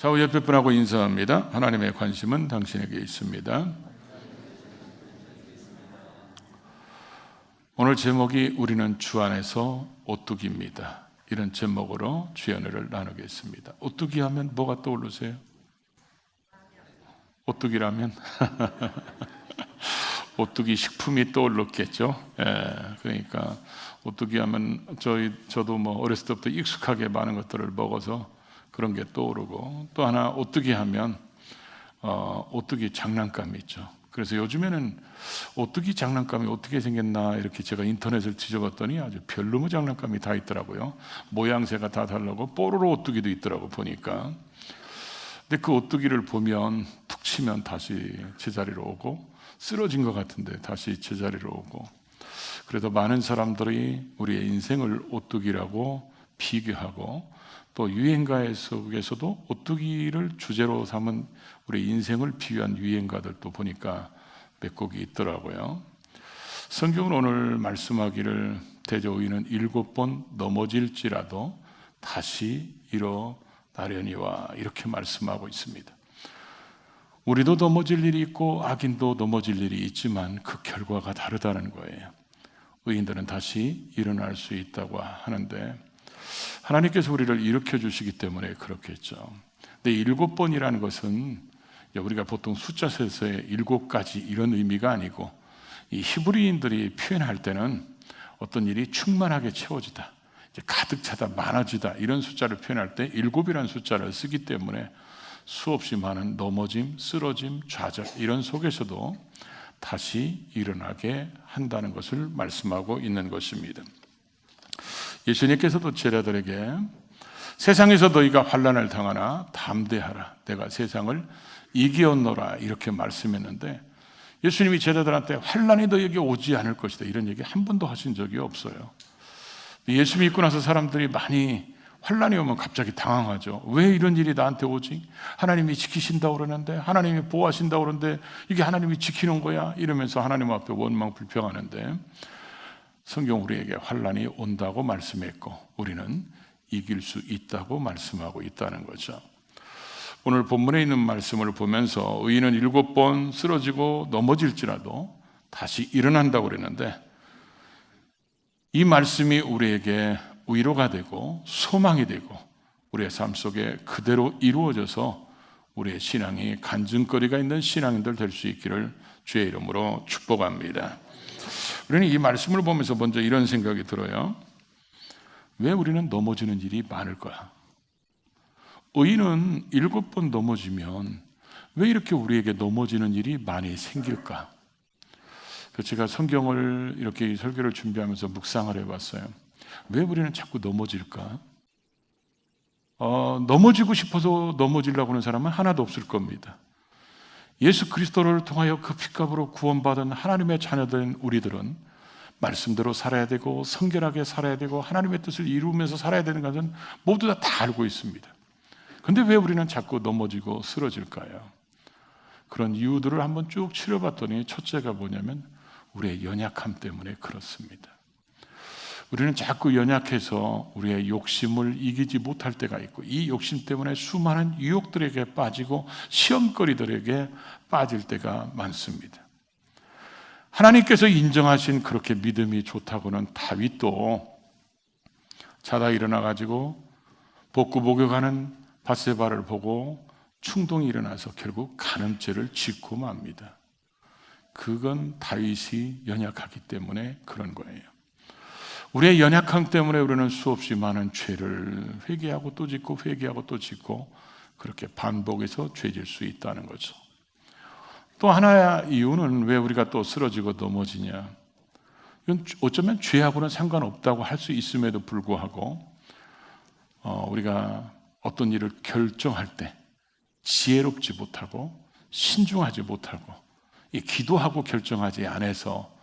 좌우 옆에 분하고 인사합니다. 하나님의 관심은 당신에게 있습니다. 오늘 제목이 우리는 주 안에서 오뚜기입니다. 이런 제목으로 주연회를 나누겠습니다. 오뚜기 하면 뭐가 떠오르세요? 오뚜기라면 오뚜기 식품이 떠올랐겠죠. 그러니까 오뚜기 하면 저도 어렸을 때부터 익숙하게 많은 것들을 먹어서 그런 게 떠오르고, 또 하나 오뚜기 하면 오뚜기 장난감이 있죠. 그래서 요즘에는 오뚜기 장난감이 어떻게 생겼나 이렇게 제가 인터넷을 뒤져봤더니 아주 별놈의 장난감이 다 있더라고요. 모양새가 다 다르고 뽀로로 오뚜기도 있더라고 보니까. 근데 그 오뚜기를 보면 툭 치면 다시 제자리로 오고, 쓰러진 것 같은데 다시 제자리로 오고, 그래도 많은 사람들이 우리의 인생을 오뚜기라고 비교하고, 또 유행가 속에서도 오뚜기를 주제로 삼은 우리 인생을 비유한 유행가들도 보니까 몇 곡이 있더라고요. 성경은 오늘 말씀하기를 대저우이는 7번 넘어질지라도 다시 일어나려니와 이렇게 말씀하고 있습니다. 우리도 넘어질 일이 있고 악인도 넘어질 일이 있지만 그 결과가 다르다는 거예요. 의인들은 다시 일어날 수 있다고 하는데, 하나님께서 우리를 일으켜 주시기 때문에 그렇겠죠. 근데 7번이라는 것은 우리가 보통 숫자 세서의 7가지 이런 의미가 아니고, 이 히브리인들이 표현할 때는 어떤 일이 충만하게 채워지다, 가득 차다, 많아지다, 이런 숫자를 표현할 때 7이라는 숫자를 쓰기 때문에 수없이 많은 넘어짐, 쓰러짐, 좌절 이런 속에서도 다시 일어나게 한다는 것을 말씀하고 있는 것입니다. 예수님께서도 제자들에게 세상에서 너희가 환난을 당하나 담대하라, 내가 세상을 이기었노라 이렇게 말씀했는데, 예수님이 제자들한테 환난이 너희에게 오지 않을 것이다 이런 얘기 한 번도 하신 적이 없어요. 예수 믿고 나서 사람들이 많이 환난이 오면 갑자기 당황하죠. 왜 이런 일이 나한테 오지? 하나님이 지키신다고 그러는데, 하나님이 보호하신다고 그러는데 이게 하나님이 지키는 거야? 이러면서 하나님 앞에 원망 불평하는데, 성경 우리에게 환난이 온다고 말씀했고 우리는 이길 수 있다고 말씀하고 있다는 거죠. 오늘 본문에 있는 말씀을 보면서 의인은 7번 쓰러지고 넘어질지라도 다시 일어난다고 그랬는데, 이 말씀이 우리에게 위로가 되고 소망이 되고 우리의 삶 속에 그대로 이루어져서 우리의 신앙이 간증거리가 있는 신앙인들 될 수 있기를 주의 이름으로 축복합니다. 우리는 이 말씀을 보면서 먼저 이런 생각이 들어요. 왜 우리는 넘어지는 일이 많을까? 의인은 7번 넘어지면 왜 이렇게 우리에게 넘어지는 일이 많이 생길까? 제가 성경을 이렇게 설교를 준비하면서 묵상을 해봤어요. 왜 우리는 자꾸 넘어질까? 넘어지고 싶어서 넘어지려고 하는 사람은 하나도 없을 겁니다. 예수 그리스도를 통하여 그 핏값으로 구원받은 하나님의 자녀된 우리들은 말씀대로 살아야 되고 성결하게 살아야 되고 하나님의 뜻을 이루면서 살아야 되는 것은 모두 다 알고 있습니다. 그런데 왜 우리는 자꾸 넘어지고 쓰러질까요? 그런 이유들을 한번 쭉 치러봤더니 첫째가 뭐냐면 우리의 연약함 때문에 그렇습니다. 우리는 자꾸 연약해서 우리의 욕심을 이기지 못할 때가 있고, 이 욕심 때문에 수많은 유혹들에게 빠지고 시험거리들에게 빠질 때가 많습니다. 하나님께서 인정하신 그렇게 믿음이 좋다고는 다윗도 자다 일어나가지고 복구 목욕하는 밧세바를 보고 충동이 일어나서 결국 간음죄를 짓고 맙니다. 그건 다윗이 연약하기 때문에 그런 거예요. 우리의 연약함 때문에 우리는 수없이 많은 죄를 회개하고 또 짓고 회개하고 또 짓고 그렇게 반복해서 죄질 수 있다는 거죠. 또 하나의 이유는 왜 우리가 또 쓰러지고 넘어지냐, 이건 어쩌면 죄하고는 상관없다고 할 수 있음에도 불구하고 우리가 어떤 일을 결정할 때 지혜롭지 못하고 신중하지 못하고 기도하고 결정하지 않아서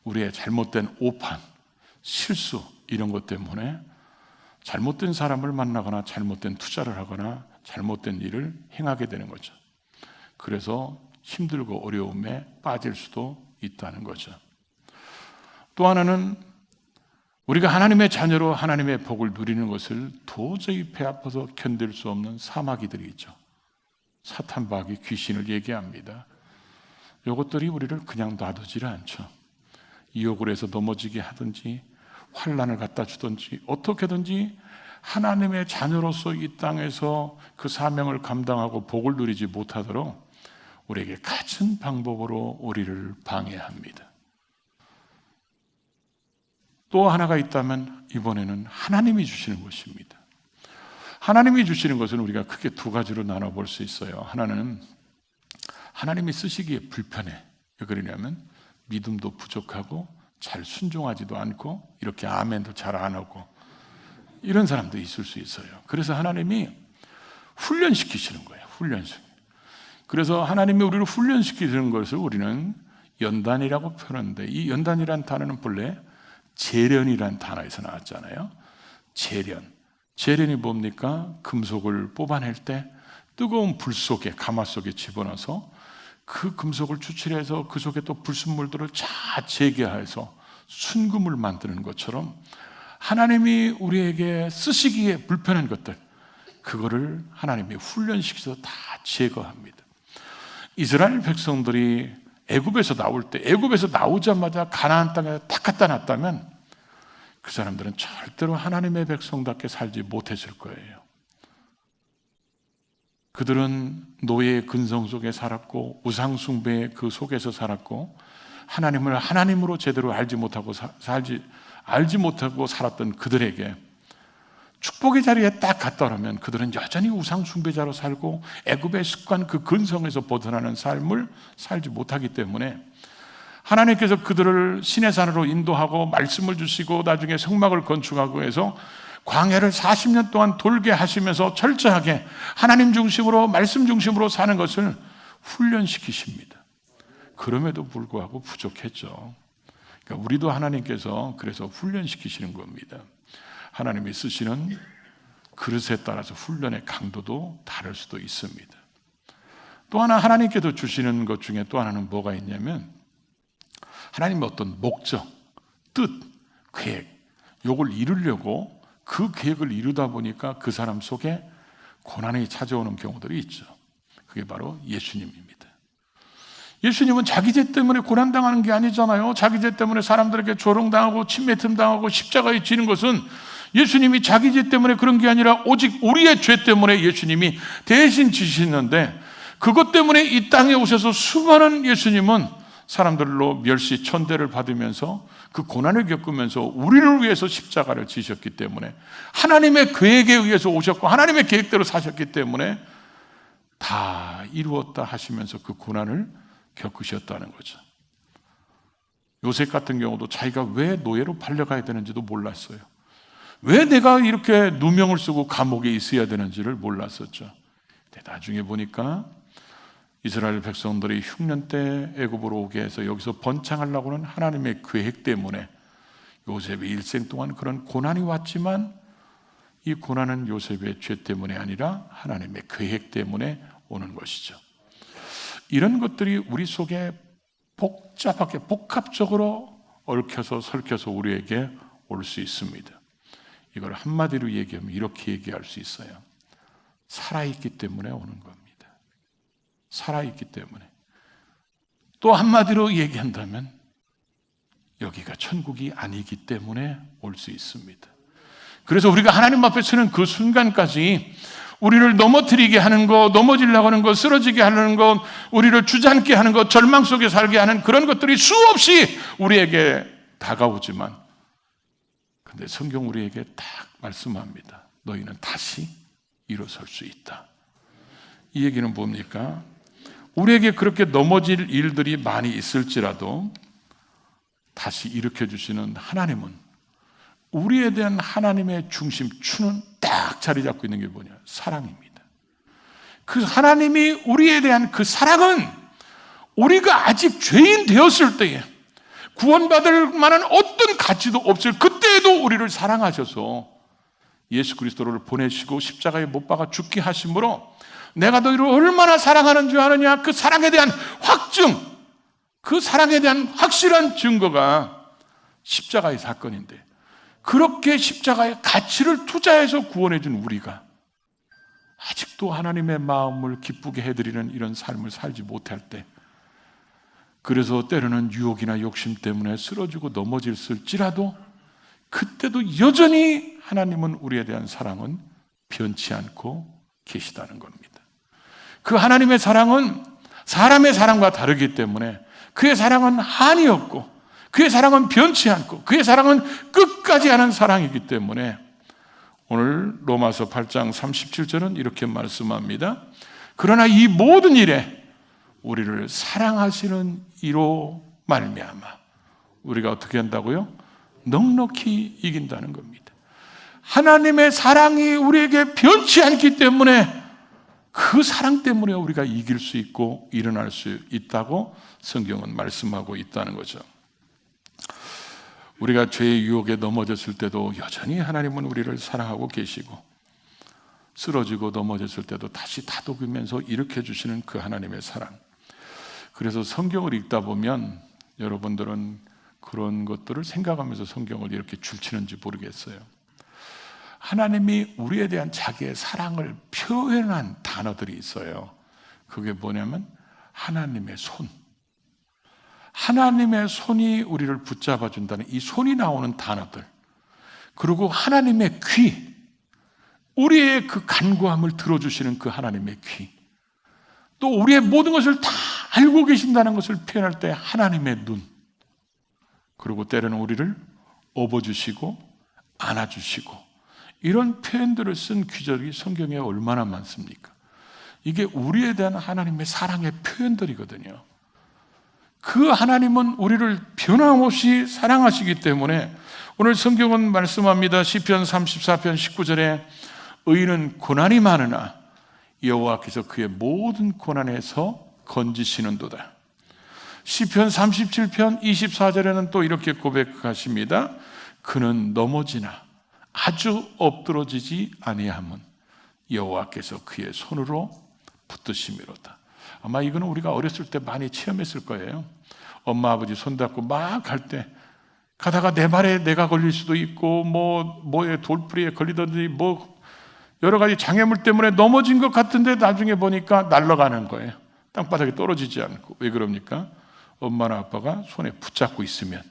우리의 잘못된 오판, 실수 이런 것 때문에 잘못된 사람을 만나거나 잘못된 투자를 하거나 잘못된 일을 행하게 되는 거죠. 그래서 힘들고 어려움에 빠질 수도 있다는 거죠. 또 하나는 우리가 하나님의 자녀로 하나님의 복을 누리는 것을 도저히 배 아파서 견딜 수 없는 사마귀들이 있죠. 사탄마귀, 귀신을 얘기합니다. 이것들이 우리를 그냥 놔두지를 않죠. 유혹을 해서 넘어지게 하든지 환난을 갖다 주든지 어떻게든지 하나님의 자녀로서 이 땅에서 그 사명을 감당하고 복을 누리지 못하도록 우리에게 갖은 방법으로 우리를 방해합니다. 또 하나가 있다면 이번에는 하나님이 주시는 것입니다. 하나님이 주시는 것은 우리가 크게 두 가지로 나눠볼 수 있어요. 하나는 하나님이 쓰시기에 불편해. 왜 그러냐면 믿음도 부족하고 잘 순종하지도 않고 이렇게 아멘도 잘 안 하고 이런 사람도 있을 수 있어요. 그래서 하나님이 훈련시키시는 거예요. 훈련시키는. 그래서 하나님이 우리를 훈련시키시는 것을 우리는 연단이라고 표현하는데, 이 연단이란 단어는 본래 재련이란 단어에서 나왔잖아요. 재련이 뭡니까? 금속을 뽑아낼 때 뜨거운 불 속에, 가마 속에 집어넣어서 그 금속을 추출해서 그 속에 또 불순물들을 잘 제거해서 순금을 만드는 것처럼 하나님이 우리에게 쓰시기에 불편한 것들, 그거를 하나님이 훈련시켜서 다 제거합니다. 이스라엘 백성들이 애굽에서 나올 때, 애굽에서 나오자마자 가나안 땅에 딱 갖다 놨다면 그 사람들은 절대로 하나님의 백성답게 살지 못했을 거예요. 그들은 노예의 근성 속에 살았고 우상 숭배의 그 속에서 살았고 하나님을 하나님으로 제대로 알지 못하고 살았던 그들에게 축복의 자리에 딱 갔다 오면 그들은 여전히 우상 숭배자로 살고 애굽의 습관, 그 근성에서 벗어나는 삶을 살지 못하기 때문에 하나님께서 그들을 신의 산으로 인도하고 말씀을 주시고 나중에 성막을 건축하고 해서 광야를 40년 동안 돌게 하시면서 철저하게 하나님 중심으로, 말씀 중심으로 사는 것을 훈련시키십니다. 그럼에도 불구하고 부족했죠. 그러니까 우리도 하나님께서 그래서 훈련시키시는 겁니다. 하나님이 쓰시는 그릇에 따라서 훈련의 강도도 다를 수도 있습니다. 또 하나 하나님께서 주시는 것 중에 또 하나는 뭐가 있냐면 하나님의 어떤 목적, 뜻, 계획, 요걸 이루려고 그 계획을 이루다 보니까 그 사람 속에 고난이 찾아오는 경우들이 있죠. 그게 바로 예수님입니다. 예수님은 자기 죄 때문에 고난당하는 게 아니잖아요. 자기 죄 때문에 사람들에게 조롱당하고 침뱉음당하고 십자가에 지는 것은 예수님이 자기 죄 때문에 그런 게 아니라 오직 우리의 죄 때문에 예수님이 대신 지시는데, 그것 때문에 이 땅에 오셔서 수많은 예수님은 사람들로 멸시 천대를 받으면서 그 고난을 겪으면서 우리를 위해서 십자가를 지셨기 때문에, 하나님의 계획에 의해서 오셨고 하나님의 계획대로 사셨기 때문에 다 이루었다 하시면서 그 고난을 겪으셨다는 거죠. 요셉 같은 경우도 자기가 왜 노예로 팔려가야 되는지도 몰랐어요. 왜 내가 이렇게 누명을 쓰고 감옥에 있어야 되는지를 몰랐었죠. 나중에 보니까 이스라엘 백성들이 흉년 때 애굽으로 오게 해서 여기서 번창하려고 하는 하나님의 계획 때문에 요셉의 일생 동안 그런 고난이 왔지만 이 고난은 요셉의 죄 때문에 아니라 하나님의 계획 때문에 오는 것이죠. 이런 것들이 우리 속에 복잡하게 복합적으로 얽혀서 설켜서 우리에게 올 수 있습니다. 이걸 한마디로 얘기하면 이렇게 얘기할 수 있어요. 살아있기 때문에 오는 겁니다. 살아있기 때문에. 또 한마디로 얘기한다면 여기가 천국이 아니기 때문에 올 수 있습니다. 그래서 우리가 하나님 앞에 서는 그 순간까지 우리를 넘어뜨리게 하는 것, 넘어지려고 하는 것, 쓰러지게 하는 것, 우리를 주저앉게 하는 것, 절망 속에 살게 하는 그런 것들이 수없이 우리에게 다가오지만, 근데 성경 우리에게 딱 말씀합니다. 너희는 다시 일어설 수 있다. 이 얘기는 뭡니까? 우리에게 그렇게 넘어질 일들이 많이 있을지라도 다시 일으켜주시는 하나님은, 우리에 대한 하나님의 중심추는 딱 자리 잡고 있는 게 뭐냐? 사랑입니다. 그 하나님이 우리에 대한 그 사랑은 우리가 아직 죄인 되었을 때에 구원받을 만한 어떤 가치도 없을 그때에도 우리를 사랑하셔서 예수 그리스도를 보내시고 십자가에 못 박아 죽게 하심으로 내가 너희를 얼마나 사랑하는 줄 아느냐? 그 사랑에 대한 확증, 그 사랑에 대한 확실한 증거가 십자가의 사건인데, 그렇게 십자가에 가치를 투자해서 구원해 준 우리가 아직도 하나님의 마음을 기쁘게 해드리는 이런 삶을 살지 못할 때, 그래서 때로는 유혹이나 욕심 때문에 쓰러지고 넘어질지라도 그때도 여전히 하나님은 우리에 대한 사랑은 변치 않고 계시다는 겁니다. 그 하나님의 사랑은 사람의 사랑과 다르기 때문에 그의 사랑은 한이 없고 그의 사랑은 변치 않고 그의 사랑은 끝까지 하는 사랑이기 때문에 오늘 로마서 8장 37절은 이렇게 말씀합니다. 그러나 이 모든 일에 우리를 사랑하시는 이로 말미암아 우리가 어떻게 한다고요? 넉넉히 이긴다는 겁니다. 하나님의 사랑이 우리에게 변치 않기 때문에 그 사랑 때문에 우리가 이길 수 있고 일어날 수 있다고 성경은 말씀하고 있다는 거죠. 우리가 죄의 유혹에 넘어졌을 때도 여전히 하나님은 우리를 사랑하고 계시고, 쓰러지고 넘어졌을 때도 다시 다독이면서 일으켜 주시는 그 하나님의 사랑. 그래서 성경을 읽다 보면 여러분들은 그런 것들을 생각하면서 성경을 이렇게 줄치는지 모르겠어요. 하나님이 우리에 대한 자기의 사랑을 표현한 단어들이 있어요. 그게 뭐냐면 하나님의 손. 하나님의 손이 우리를 붙잡아 준다는 이 손이 나오는 단어들, 그리고 하나님의 귀, 우리의 그 간구함을 들어주시는 그 하나님의 귀, 또 우리의 모든 것을 다 알고 계신다는 것을 표현할 때 하나님의 눈, 그리고 때로는 우리를 업어주시고 안아주시고, 이런 표현들을 쓴 귀절이 성경에 얼마나 많습니까? 이게 우리에 대한 하나님의 사랑의 표현들이거든요. 그 하나님은 우리를 변함없이 사랑하시기 때문에 오늘 성경은 말씀합니다. 시편 34편 19절에 의인은 고난이 많으나 여호와께서 그의 모든 고난에서 건지시는도다. 시편 37편 24절에는 또 이렇게 고백하십니다. 그는 넘어지나 아주 엎드러지지 아니함은 여호와께서 그의 손으로 붙드심이로다. 아마 이거는 우리가 어렸을 때 많이 체험했을 거예요. 엄마 아버지 손잡고 막 갈 때 가다가 내 발에 내가 걸릴 수도 있고 뭐에 돌풀이에 걸리든지 여러 가지 장애물 때문에 넘어진 것 같은데 나중에 보니까 날아가는 거예요. 땅바닥에 떨어지지 않고. 왜 그럽니까? 엄마나 아빠가 손에 붙잡고 있으면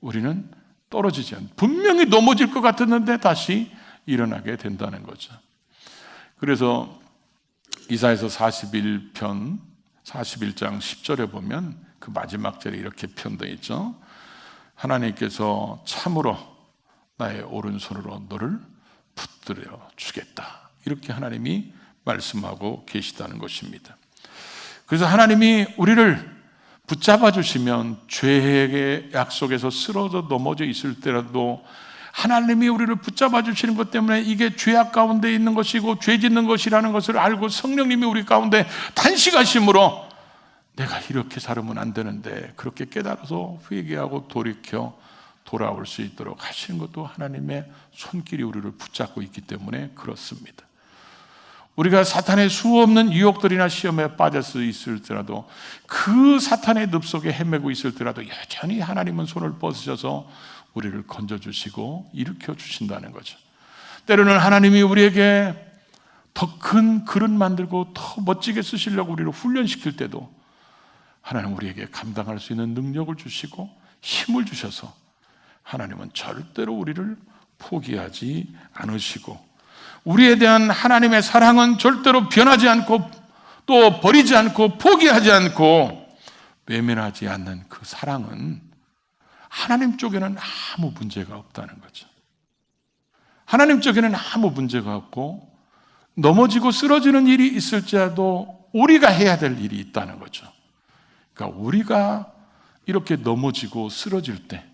우리는 떨어지지 않고 분명히 넘어질 것 같았는데 다시 일어나게 된다는 거죠. 그래서 이사야서 41편 41장 10절에 보면 그 마지막 절에 이렇게 표현되어 있죠. 하나님께서 참으로 나의 오른손으로 너를 붙들어 주겠다. 이렇게 하나님이 말씀하고 계시다는 것입니다. 그래서 하나님이 우리를 붙잡아 주시면 죄의 약속에서 쓰러져 넘어져 있을 때라도 하나님이 우리를 붙잡아 주시는 것 때문에 이게 죄악 가운데 있는 것이고 죄 짓는 것이라는 것을 알고 성령님이 우리 가운데 단식하심으로 내가 이렇게 살면 안 되는데 그렇게 깨달아서 회개하고 돌이켜 돌아올 수 있도록 하시는 것도 하나님의 손길이 우리를 붙잡고 있기 때문에 그렇습니다. 우리가 사탄의 수없는 유혹들이나 시험에 빠져 있을지라도 그 사탄의 늪속에 헤매고 있을지라도 여전히 하나님은 손을 뻗으셔서 우리를 건져주시고 일으켜 주신다는 거죠. 때로는 하나님이 우리에게 더 큰 그릇 만들고 더 멋지게 쓰시려고 우리를 훈련시킬 때도 하나님 우리에게 감당할 수 있는 능력을 주시고 힘을 주셔서 하나님은 절대로 우리를 포기하지 않으시고 우리에 대한 하나님의 사랑은 절대로 변하지 않고 또 버리지 않고 포기하지 않고 외면하지 않는 그 사랑은 하나님 쪽에는 아무 문제가 없다는 거죠. 하나님 쪽에는 아무 문제가 없고 넘어지고 쓰러지는 일이 있을지라도 우리가 해야 될 일이 있다는 거죠. 그러니까 우리가 이렇게 넘어지고 쓰러질 때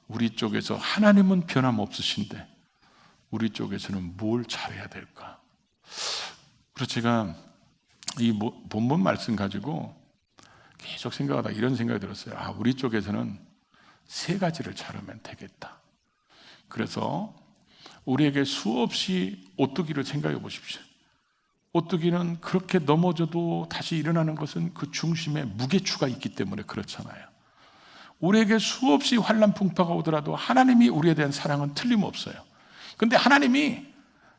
우리 쪽에서 하나님은 변함없으신데 우리 쪽에서는 뭘 잘해야 될까? 그래서 제가 이 본문 말씀 가지고 계속 생각하다 이런 생각이 들었어요. 우리 쪽에서는 3가지를 잘하면 되겠다. 그래서 우리에게 수없이 오뚜기를 생각해 보십시오. 오뚜기는 그렇게 넘어져도 다시 일어나는 것은 그 중심에 무게추가 있기 때문에 그렇잖아요. 우리에게 수없이 환난 풍파가 오더라도 하나님이 우리에 대한 사랑은 틀림없어요. 근데 하나님이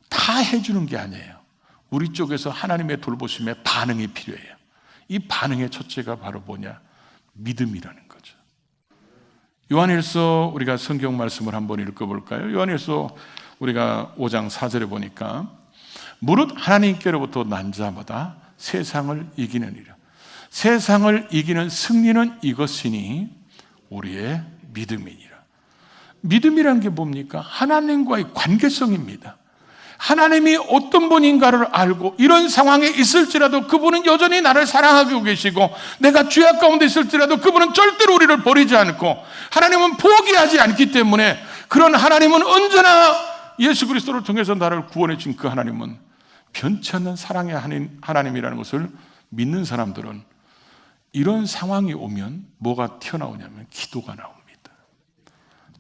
다 해주는 게 아니에요. 우리 쪽에서 하나님의 돌보심에 반응이 필요해요. 이 반응의 첫째가 바로 뭐냐? 믿음이라는 거죠. 요한일서 우리가 성경 말씀을 한번 읽어볼까요? 요한일서 우리가 5장 4절에 보니까 무릇 하나님께로부터 난 자마다 세상을 이기느니라. 세상을 이기는 승리는 이것이니 우리의 믿음이니라. 믿음이란 게 뭡니까? 하나님과의 관계성입니다. 하나님이 어떤 분인가를 알고 이런 상황에 있을지라도 그분은 여전히 나를 사랑하고 계시고 내가 죄악 가운데 있을지라도 그분은 절대로 우리를 버리지 않고 하나님은 포기하지 않기 때문에 그런 하나님은 언제나 예수 그리스도를 통해서 나를 구원해 준 그 하나님은 변치 않는 사랑의 하나님이라는 것을 믿는 사람들은 이런 상황이 오면 뭐가 튀어나오냐면 기도가 나옵니다.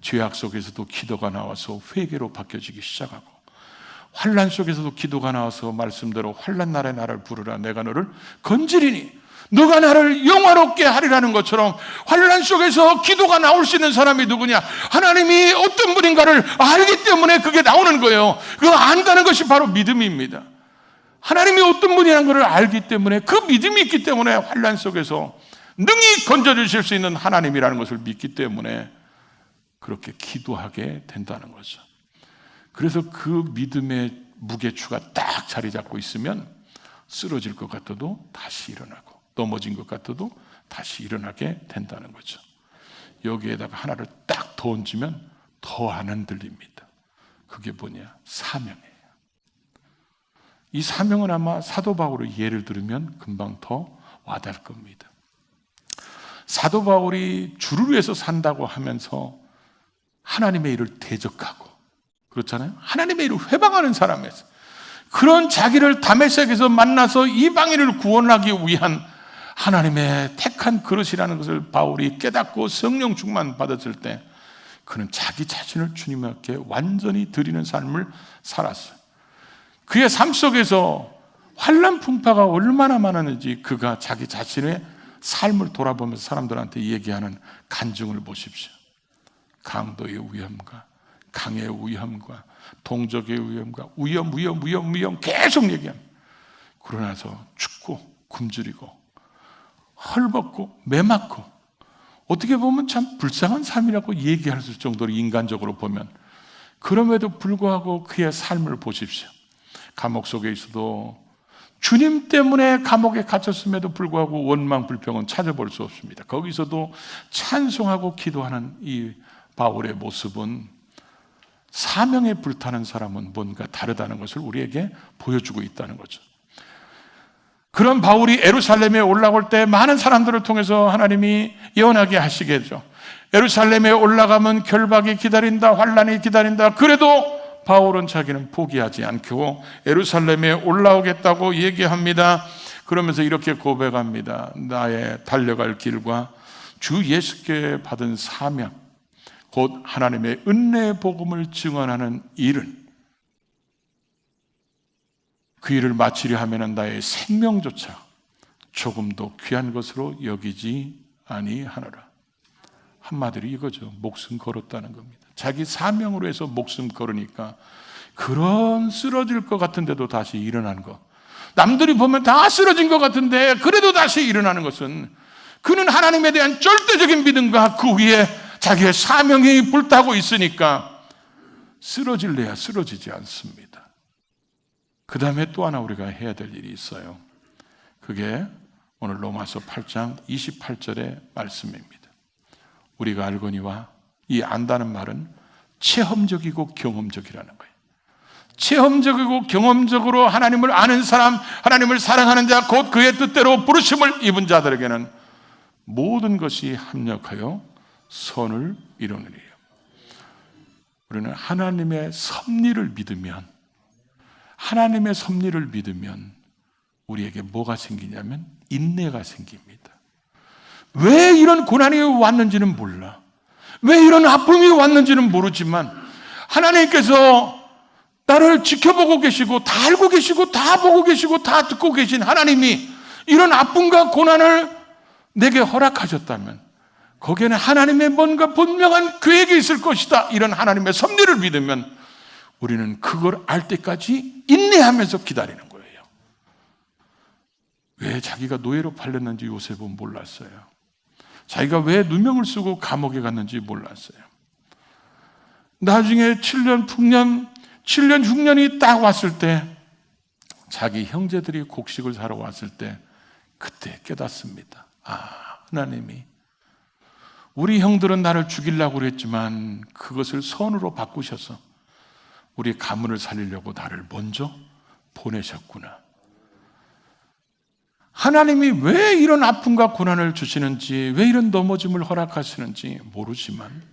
죄악 속에서도 기도가 나와서 회개로 바뀌어지기 시작하고 환난 속에서도 기도가 나와서 말씀대로 환난 날에 나를 부르라 내가 너를 건지리니 너가 나를 영화롭게 하리라는 것처럼 환난 속에서 기도가 나올 수 있는 사람이 누구냐? 하나님이 어떤 분인가를 알기 때문에 그게 나오는 거예요. 그거 안다는 것이 바로 믿음입니다. 하나님이 어떤 분이라는 것을 알기 때문에 그 믿음이 있기 때문에 환난 속에서 능히 건져주실 수 있는 하나님이라는 것을 믿기 때문에 그렇게 기도하게 된다는 거죠. 그래서 그 믿음의 무게추가 딱 자리 잡고 있으면 쓰러질 것 같아도 다시 일어나고 넘어진 것 같아도 다시 일어나게 된다는 거죠. 여기에다가 하나를 딱 더 얹으면 더 안 흔들립니다. 그게 뭐냐? 사명이에요. 이 사명은 아마 사도 바울의 예를 들으면 금방 더 와닿을 겁니다. 사도 바울이 주를 위해서 산다고 하면서 하나님의 일을 대적하고 그렇잖아요. 하나님의 일을 회방하는 사람이었어요. 그런 자기를 다메섹에서 만나서 이방인을 구원하기 위한 하나님의 택한 그릇이라는 것을 바울이 깨닫고 성령 충만 받았을 때 그는 자기 자신을 주님께 완전히 드리는 삶을 살았어요. 그의 삶 속에서 환난 풍파가 얼마나 많았는지 그가 자기 자신의 삶을 돌아보면서 사람들한테 얘기하는 간증을 보십시오. 강도의 위험과 강의 위험과 동족의 위험과 위험 계속 얘기합니다. 그러나서 죽고 굶주리고 헐벗고 매맞고 어떻게 보면 참 불쌍한 삶이라고 얘기할 수 있을 정도로 인간적으로 보면 그럼에도 불구하고 그의 삶을 보십시오. 감옥 속에 있어도 주님 때문에 감옥에 갇혔음에도 불구하고 원망 불평은 찾아볼 수 없습니다. 거기서도 찬송하고 기도하는 이 바울의 모습은 사명에 불타는 사람은 뭔가 다르다는 것을 우리에게 보여주고 있다는 거죠. 그런 바울이 예루살렘에 올라올 때 많은 사람들을 통해서 하나님이 예언하게 하시겠죠. 예루살렘에 올라가면 결박이 기다린다, 환난이 기다린다. 그래도 바울은 자기는 포기하지 않고 예루살렘에 올라오겠다고 얘기합니다. 그러면서 이렇게 고백합니다. 나의 달려갈 길과 주 예수께 받은 사명, 곧 하나님의 은혜의 복음을 증언하는 일은 그 일을 마치려 하면 나의 생명조차 조금도 귀한 것으로 여기지 아니하노라. 한마디로 이거죠. 목숨 걸었다는 겁니다. 자기 사명으로 해서 목숨 걸으니까 그런 쓰러질 것 같은데도 다시 일어나는 것. 남들이 보면 다 쓰러진 것 같은데 그래도 다시 일어나는 것은 그는 하나님에 대한 절대적인 믿음과 그 위에 자기의 사명이 불타고 있으니까 쓰러질래야 쓰러지지 않습니다. 그 다음에 또 하나 우리가 해야 될 일이 있어요. 그게 오늘 로마서 8장 28절의 말씀입니다. 우리가 알거니와 이 안다는 말은 체험적이고 경험적이라는 거예요. 체험적이고 경험적으로 하나님을 아는 사람, 하나님을 사랑하는 자, 곧 그의 뜻대로 부르심을 입은 자들에게는 모든 것이 합력하여 선을 이루느니라. 우리는 하나님의 섭리를 믿으면 우리에게 뭐가 생기냐면 인내가 생깁니다. 왜 이런 고난이 왔는지는 몰라. 왜 이런 아픔이 왔는지는 모르지만 하나님께서 나를 지켜보고 계시고 다 알고 계시고 다 보고 계시고 다 듣고 계신 하나님이 이런 아픔과 고난을 내게 허락하셨다면 거기에는 하나님의 뭔가 분명한 계획이 있을 것이다, 이런 하나님의 섭리를 믿으면 우리는 그걸 알 때까지 인내하면서 기다리는 거예요. 왜 자기가 노예로 팔렸는지 요셉은 몰랐어요. 자기가 왜 누명을 쓰고 감옥에 갔는지 몰랐어요. 나중에 7년, 6년이 딱 왔을 때, 자기 형제들이 곡식을 사러 왔을 때 그때 깨닫습니다. 하나님이 우리 형들은 나를 죽이려고 그랬지만 그것을 선으로 바꾸셔서 우리 가문을 살리려고 나를 먼저 보내셨구나. 하나님이 왜 이런 아픔과 고난을 주시는지, 왜 이런 넘어짐을 허락하시는지 모르지만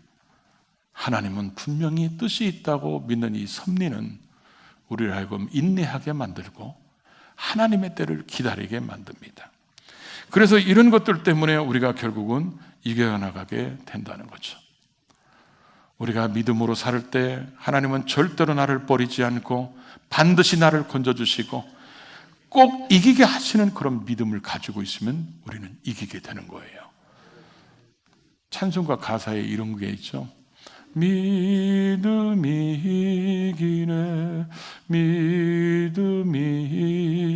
하나님은 분명히 뜻이 있다고 믿는 이 섭리는 우리를 하여금 인내하게 만들고 하나님의 때를 기다리게 만듭니다. 그래서 이런 것들 때문에 우리가 결국은 이겨나가게 된다는 거죠. 우리가 믿음으로 살 때 하나님은 절대로 나를 버리지 않고 반드시 나를 건져주시고 꼭 이기게 하시는 그런 믿음을 가지고 있으면 우리는 이기게 되는 거예요. 찬송가 가사에 이런 게 있죠. 믿음이 이기네, 믿음이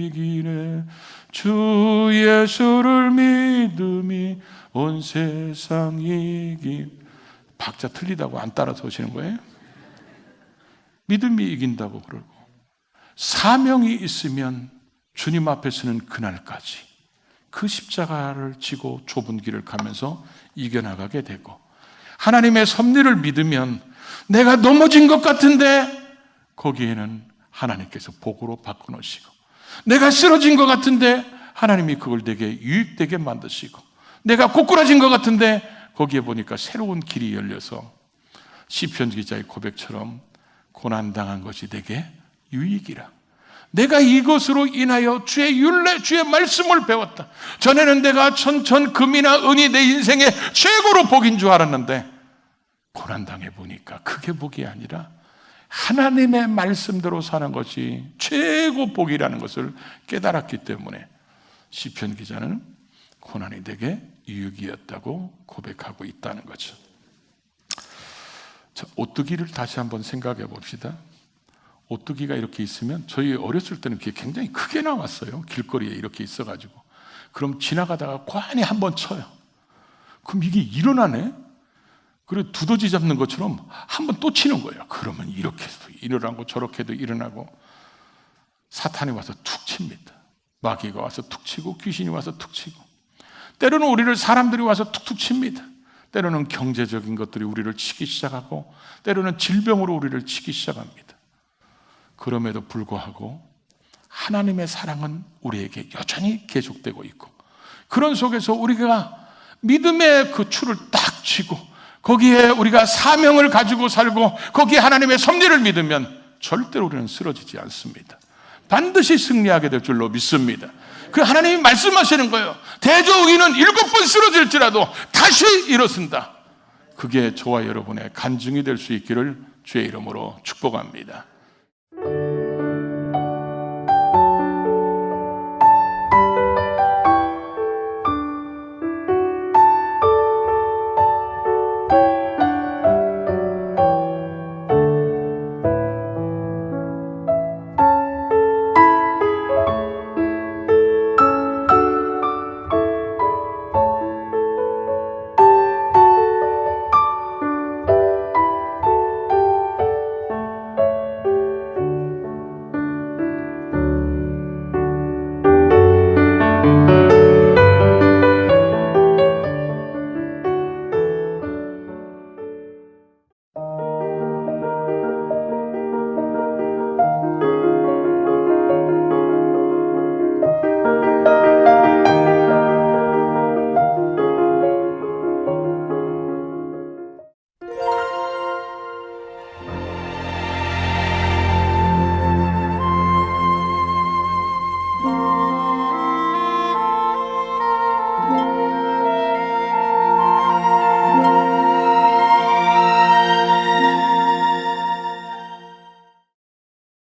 이기네, 주 예수를 믿음이 온 세상 이기. 박자 틀리다고 안 따라서 오시는 거예요? 믿음이 이긴다고 그러고, 사명이 있으면 주님 앞에 서는 그날까지 그 십자가를 지고 좁은 길을 가면서 이겨나가게 되고, 하나님의 섭리를 믿으면 내가 넘어진 것 같은데 거기에는 하나님께서 복으로 바꿔놓으시고, 내가 쓰러진 것 같은데 하나님이 그걸 내게 유익되게 만드시고, 내가 고꾸라진 것 같은데 거기에 보니까 새로운 길이 열려서 시편 기자의 고백처럼 고난당한 것이 내게 유익이라. 내가 이것으로 인하여 주의 율례, 주의 말씀을 배웠다. 전에는 내가 천천 금이나 은이 내 인생의 최고로 복인 줄 알았는데 고난당해 보니까 그게 복이 아니라 하나님의 말씀대로 사는 것이 최고 복이라는 것을 깨달았기 때문에 시편 기자는 고난이 내게 유익이었다고 고백하고 있다는 거죠. 자, 오뚜기를 다시 한번 생각해 봅시다. 오뚜기가 이렇게 있으면, 저희 어렸을 때는 그게 굉장히 크게 나왔어요. 길거리에 이렇게 있어가지고. 그럼 지나가다가 관이 한번 쳐요. 그럼 이게 일어나네? 그리고 두더지 잡는 것처럼 한번 또 치는 거예요. 그러면 이렇게 해도 일어나고 저렇게도 일어나고, 사탄이 와서 툭 칩니다. 마귀가 와서 툭 치고 귀신이 와서 툭 치고, 때로는 우리를 사람들이 와서 툭툭 칩니다. 때로는 경제적인 것들이 우리를 치기 시작하고, 때로는 질병으로 우리를 치기 시작합니다. 그럼에도 불구하고 하나님의 사랑은 우리에게 여전히 계속되고 있고, 그런 속에서 우리가 믿음의 그 줄을 딱 쥐고 거기에 우리가 사명을 가지고 살고 거기에 하나님의 섭리를 믿으면 절대로 우리는 쓰러지지 않습니다. 반드시 승리하게 될 줄로 믿습니다. 그 하나님이 말씀하시는 거예요. 대저우기는 7번 쓰러질지라도 다시 일어선다. 그게 저와 여러분의 간증이 될 수 있기를 주의 이름으로 축복합니다.